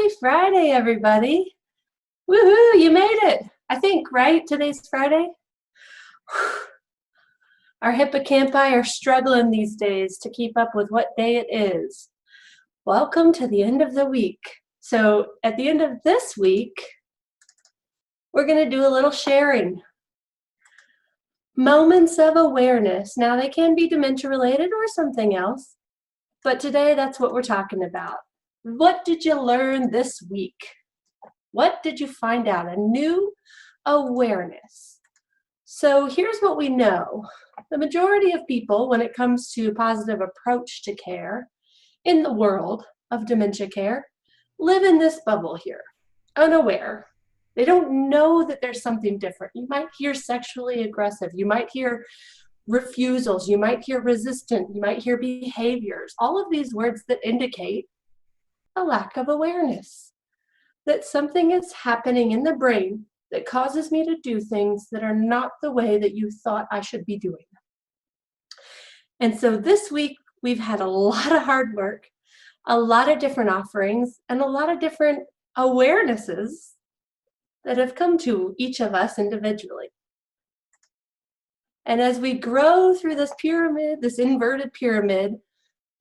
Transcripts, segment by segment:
Happy Friday, everybody. Woohoo, you made it. I think, right? Today's Friday? Our hippocampi are struggling these days to keep up with what day it is. Welcome to the end of the week. So at the end of this week, we're going to do a little sharing. Moments of awareness. Now, they can be dementia related or something else, but today that's what we're talking about. What did you learn this week? What did you find out? A new awareness. So here's what we know. The majority of people, when it comes to positive approach to care in the world of dementia care, live in this bubble here, unaware. They don't know that there's something different. You might hear sexually aggressive. You might hear refusals. You might hear resistant. You might hear behaviors. All of these words that indicate a lack of awareness, that something is happening in the brain that causes me to do things that are not the way that you thought I should be doing them. And so this week, we've had a lot of hard work, a lot of different offerings, and a lot of different awarenesses that have come to each of us individually. And as we grow through this pyramid, this inverted pyramid,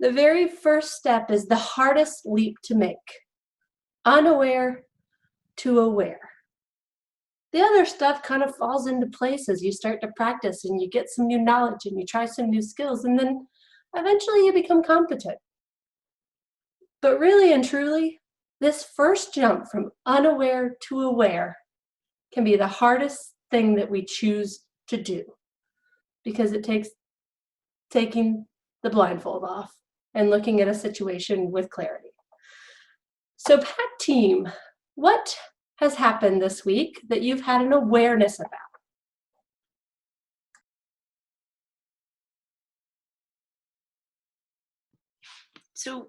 the very first step is the hardest leap to make. Unaware to aware. The other stuff kind of falls into place as you start to practice and you get some new knowledge and you try some new skills, and then eventually you become competent. But really and truly, this first jump from unaware to aware can be the hardest thing that we choose to do, because it takes taking the blindfold off and looking at a situation with clarity. So PAC team, what has happened this week that you've had an awareness about? So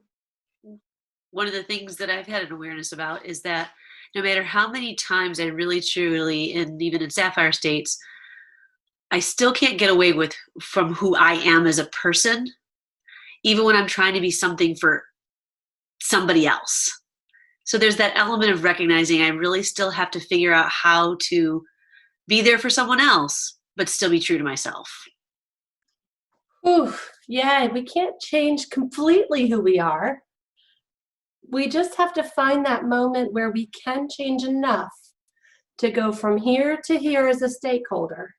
one of the things that I've had an awareness about is that no matter how many times I really truly, and even in Sapphire states, I still can't get away from who I am as a person, even when I'm trying to be something for somebody else. So there's that element of recognizing I really still have to figure out how to be there for someone else, but still be true to myself. Ooh, yeah, we can't change completely who we are. We just have to find that moment where we can change enough to go from here to here as a stakeholder.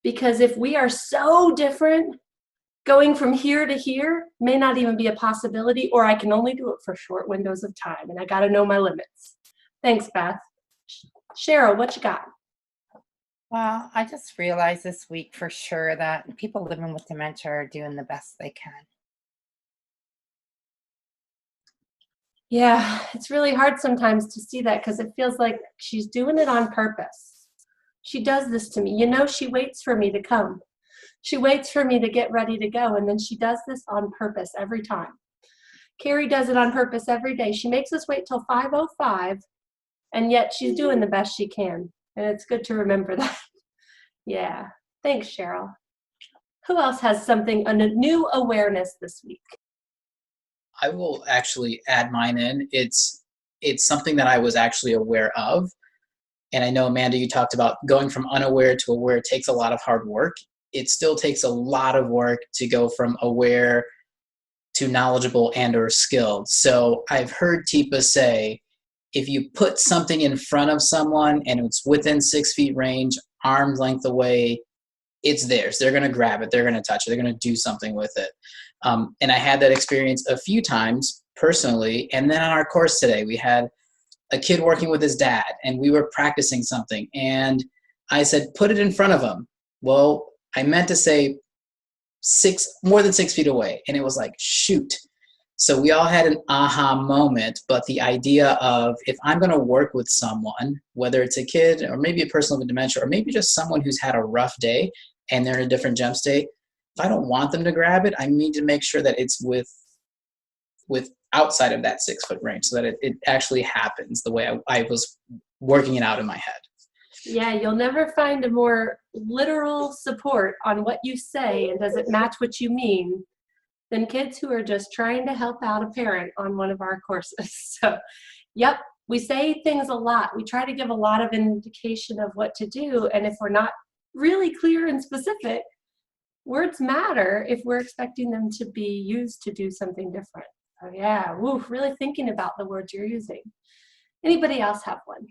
Because if we are so different, going from here to here may not even be a possibility, or I can only do it for short windows of time, and I got to know my limits. Thanks, Beth. Cheryl, what you got? Well, I just realized this week for sure that people living with dementia are doing the best they can. Yeah, it's really hard sometimes to see that, because it feels like she's doing it on purpose. She does this to me. You know, she waits for me to come. She waits for me to get ready to go, and then she does this on purpose every time. Carrie does it on purpose every day. She makes us wait till 5:05, and yet she's doing the best she can. And it's good to remember that. Yeah, thanks, Cheryl. Who else has something, a new awareness this week? I will actually add mine in. It's something that I was actually aware of. And I know, Amanda, you talked about going from unaware to aware takes a lot of hard work. It still takes a lot of work to go from aware to knowledgeable and or skilled. So I've heard Teepa say, if you put something in front of someone and it's within 6 feet range, arm's length away, it's theirs. They're going to grab it. They're going to touch it. They're going to do something with it. And I had that experience a few times personally. And then on our course today, we had a kid working with his dad, and we were practicing something. And I said, put it in front of him. Well, I meant to say more than 6 feet away. And it was like, shoot. So we all had an aha moment. But the idea of, if I'm going to work with someone, whether it's a kid or maybe a person with dementia, or maybe just someone who's had a rough day and they're in a different gem state, if I don't want them to grab it, I need to make sure that it's with outside of that 6 foot range, so that it actually happens the way I was working it out in my head. Yeah, you'll never find a more literal support on what you say and does it match what you mean than kids who are just trying to help out a parent on one of our courses. So Yep, we say things a lot. We try to give a lot of indication of what to do. And if we're not really clear and specific, words matter if we're expecting them to be used to do something different. So yeah, woo, really thinking about the words you're using. Anybody else have one?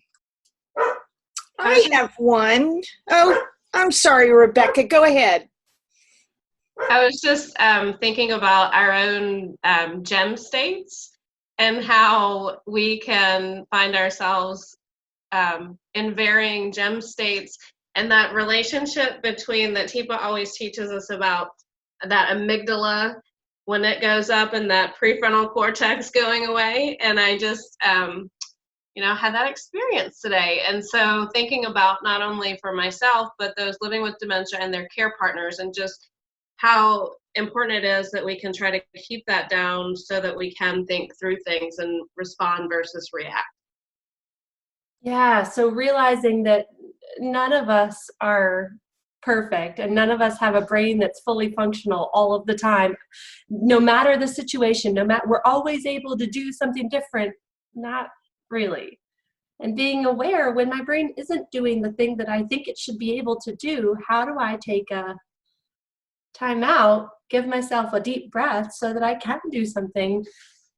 I have one. Oh, I'm sorry, Rebecca. Go ahead. I was just thinking about our own gem states and how we can find ourselves in varying gem states, and that relationship between that Teepa always teaches us about, that amygdala when it goes up and that prefrontal cortex going away. And I just had that experience today. And so thinking about not only for myself, but those living with dementia and their care partners, and just how important it is that we can try to keep that down so that we can think through things and respond versus react. Yeah, so realizing that none of us are perfect and none of us have a brain that's fully functional all of the time. No matter the situation, we're always able to do something different. Not really. And being aware when my brain isn't doing the thing that I think it should be able to do, how do I take a time out, give myself a deep breath so that I can do something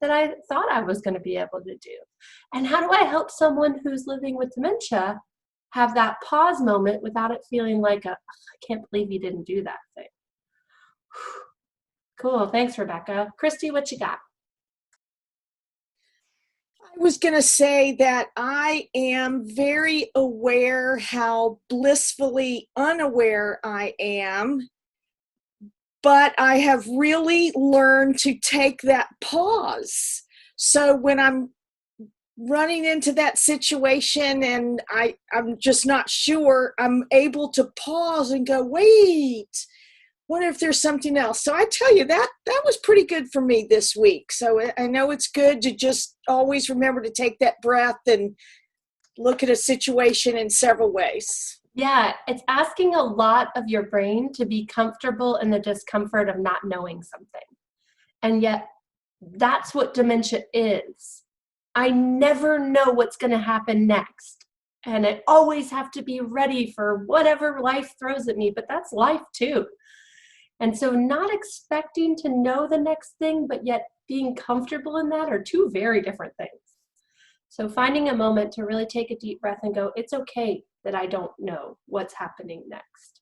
that I thought I was going to be able to do? And how do I help someone who's living with dementia have that pause moment without it feeling like I can't believe you didn't do that thing? Cool. Thanks, Rebecca. Christy, what you got? I was going to say that I am very aware how blissfully unaware I am, but I have really learned to take that pause. So when I'm running into that situation and I'm just not sure, I'm able to pause and go, wait, wonder if there's something else. So I tell you, that was pretty good for me this week. So I know it's good to just always remember to take that breath and look at a situation in several ways. Yeah, it's asking a lot of your brain to be comfortable in the discomfort of not knowing something. And yet, that's what dementia is. I never know what's going to happen next. And I always have to be ready for whatever life throws at me, but that's life too. And so not expecting to know the next thing, but yet being comfortable in that are two very different things. So finding a moment to really take a deep breath and go, it's okay that I don't know what's happening next,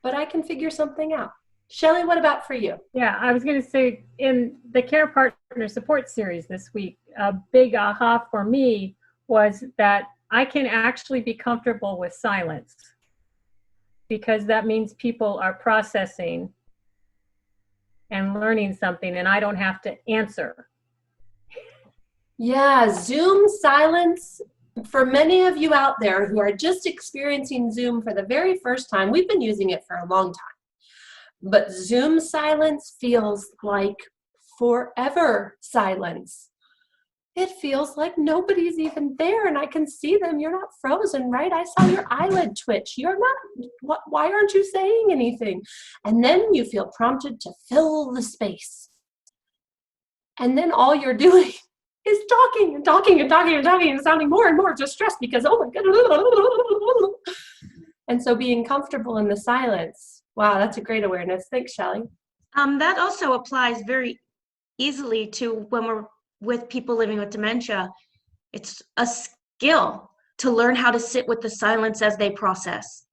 but I can figure something out. Shelley, what about for you? Yeah, I was going to say, in the Care Partner Support Series this week, a big aha for me was that I can actually be comfortable with silence, because that means people are processing and learning something and I don't have to answer. Yeah, Zoom silence. For many of you out there who are just experiencing Zoom for the very first time, we've been using it for a long time, but Zoom silence feels like forever silence. It feels like nobody's even there and I can see them. You're not frozen, right? I saw your eyelid twitch. You're not, why aren't you saying anything? And then you feel prompted to fill the space. And then all you're doing is talking and talking and talking and talking and sounding more and more distressed because, oh my God. And so being comfortable in the silence. Wow, that's a great awareness. Thanks, Shelley. That also applies very easily to when we're with people living with dementia. It's a skill to learn how to sit with the silence as they process.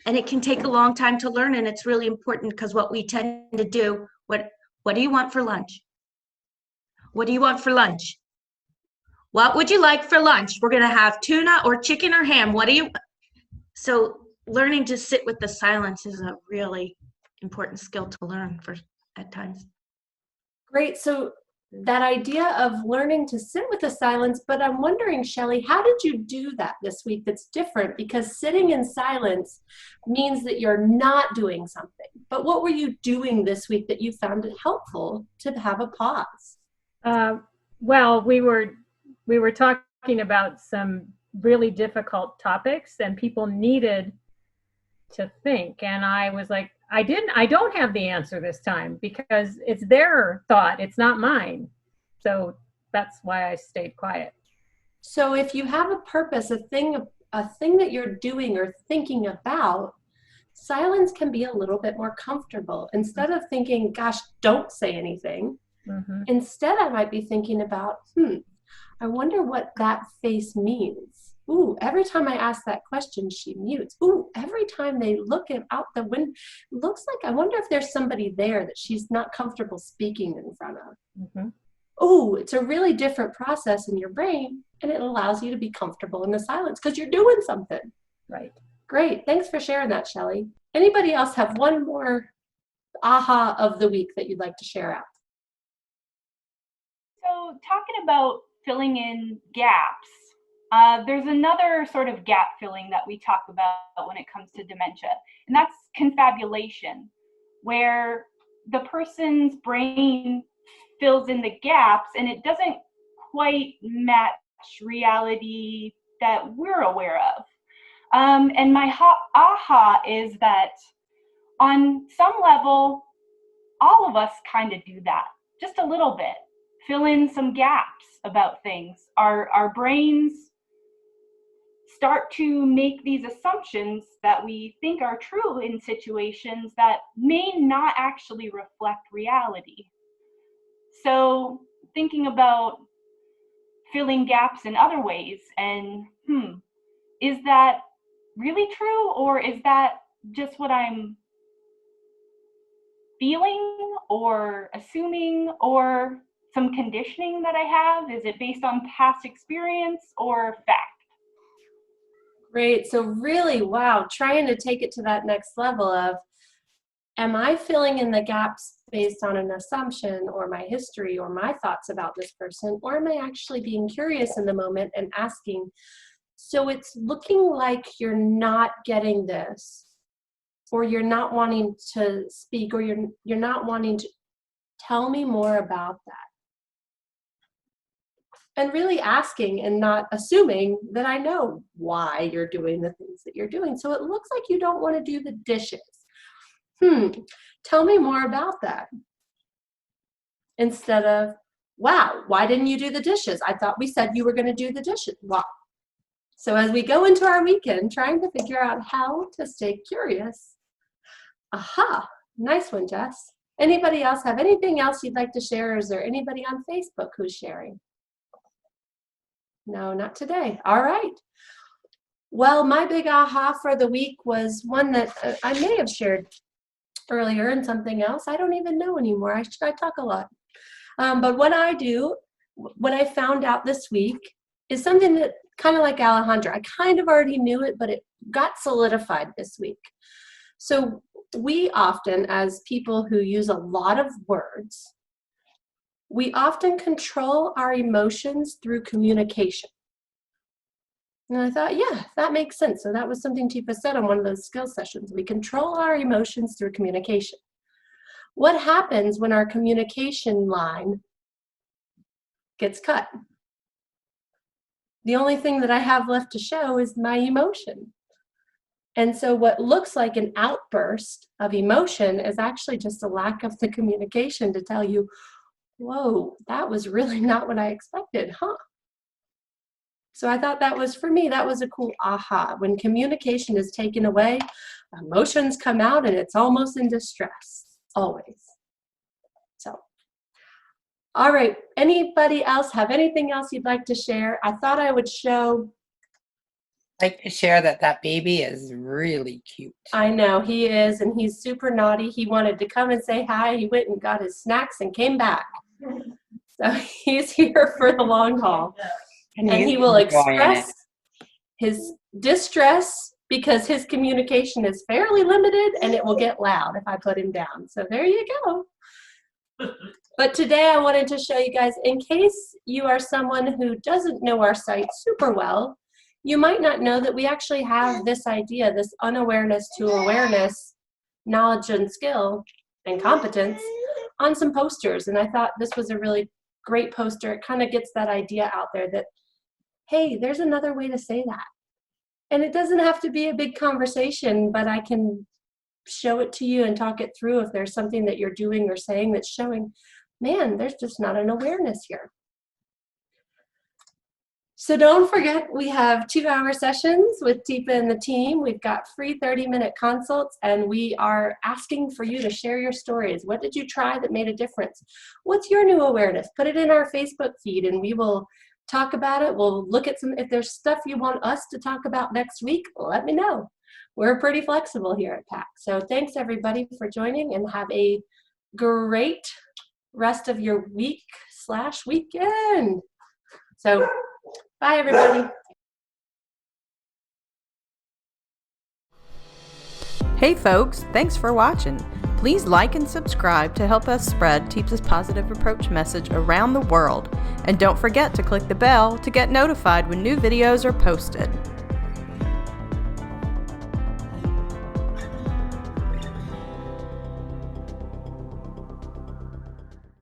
And it can take a long time to learn, and it's really important because what we tend to do, what do you want for lunch? What do you want for lunch? What would you like for lunch? We're going to have tuna or chicken or ham. What do you? So learning to sit with the silence is a really important skill to learn at times. Great. So that idea of learning to sit with the silence, but I'm wondering, Shelley, how did you do that this week that's different? Because sitting in silence means that you're not doing something. But what were you doing this week that you found it helpful to have a pause? Well, we were talking about some really difficult topics and people needed to think. And I was like, I don't have the answer this time because it's their thought, it's not mine. So that's why I stayed quiet. So if you have a purpose, a thing that you're doing or thinking about, silence can be a little bit more comfortable. Instead of thinking, gosh, don't say anything, instead I might be thinking about, I wonder what that face means. Ooh, every time I ask that question, she mutes. Ooh, every time they look out the window, looks like, I wonder if there's somebody there that she's not comfortable speaking in front of. Ooh, it's a really different process in your brain, and it allows you to be comfortable in the silence because you're doing something. Right. Great. Thanks for sharing that, Shelley. Anybody else have one more aha of the week that you'd like to share out? So talking about filling in gaps, there's another sort of gap filling that we talk about when it comes to dementia, and that's confabulation, where the person's brain fills in the gaps and it doesn't quite match reality that we're aware of. And my aha is that on some level, all of us kind of do that, just a little bit. Fill in some gaps about things. Our brains start to make these assumptions that we think are true in situations that may not actually reflect reality. So thinking about filling gaps in other ways and, is that really true, or is that just what I'm feeling or assuming, or some conditioning that I have? Is it based on past experience or fact? Great. So really, wow, trying to take it to that next level of, am I filling in the gaps based on an assumption or my history or my thoughts about this person, or am I actually being curious in the moment and asking, so it's looking like you're not getting this, or you're not wanting to speak, or you're not wanting to tell me more about that. And really asking and not assuming that I know why you're doing the things that you're doing. So it looks like you don't want to do the dishes. Tell me more about that. Instead of, wow, why didn't you do the dishes? I thought we said you were going to do the dishes. Wow. So as we go into our weekend, trying to figure out how to stay curious. Aha, nice one, Jess. Anybody else have anything else you'd like to share? Or is there anybody on Facebook who's sharing? No, not today. All right. Well, my big aha for the week was one that I may have shared earlier in something else. I don't even know anymore. I talk a lot. But what I found out this week is something that kind of like Alejandra, I kind of already knew it, but it got solidified this week. So we often, as people who use a lot of words, we often control our emotions through communication. And I thought, yeah, that makes sense. So that was something Tifa said on one of those skill sessions. We control our emotions through communication. What happens when our communication line gets cut? The only thing that I have left to show is my emotion. And so what looks like an outburst of emotion is actually just a lack of the communication to tell you, whoa, that was really not what I expected, huh? So I thought that was, for me, that was a cool aha. When communication is taken away, emotions come out and it's almost in distress, always. So, all right, anybody else have anything else you'd like to share? I thought I would show. I'd like to share that baby is really cute. I know, he is, and he's super naughty. He wanted to come and say hi. He went and got his snacks and came back. So he's here for the long haul. And he will express his distress because his communication is fairly limited, and it will get loud if I put him down. So there you go. But today I wanted to show you guys, in case you are someone who doesn't know our site super well, you might not know that we actually have this idea, this unawareness to awareness, knowledge and skill and competence on some posters. And I thought this was a really great poster. It kind of gets that idea out there that, hey, there's another way to say that. And it doesn't have to be a big conversation, but I can show it to you and talk it through if there's something that you're doing or saying that's showing, man, there's just not an awareness here. So don't forget, we have 2-hour sessions with Teepa and the team. We've got free 30-minute consults, and we are asking for you to share your stories. What did you try that made a difference? What's your new awareness? Put it in our Facebook feed, and we will talk about it. We'll look at some, if there's stuff you want us to talk about next week, let me know. We're pretty flexible here at PAC. So thanks everybody for joining, and have a great rest of your week/weekend. So bye everybody. Hey folks, thanks for watching. Please like and subscribe to help us spread Teepa's positive approach message around the world. And don't forget to click the bell to get notified when new videos are posted.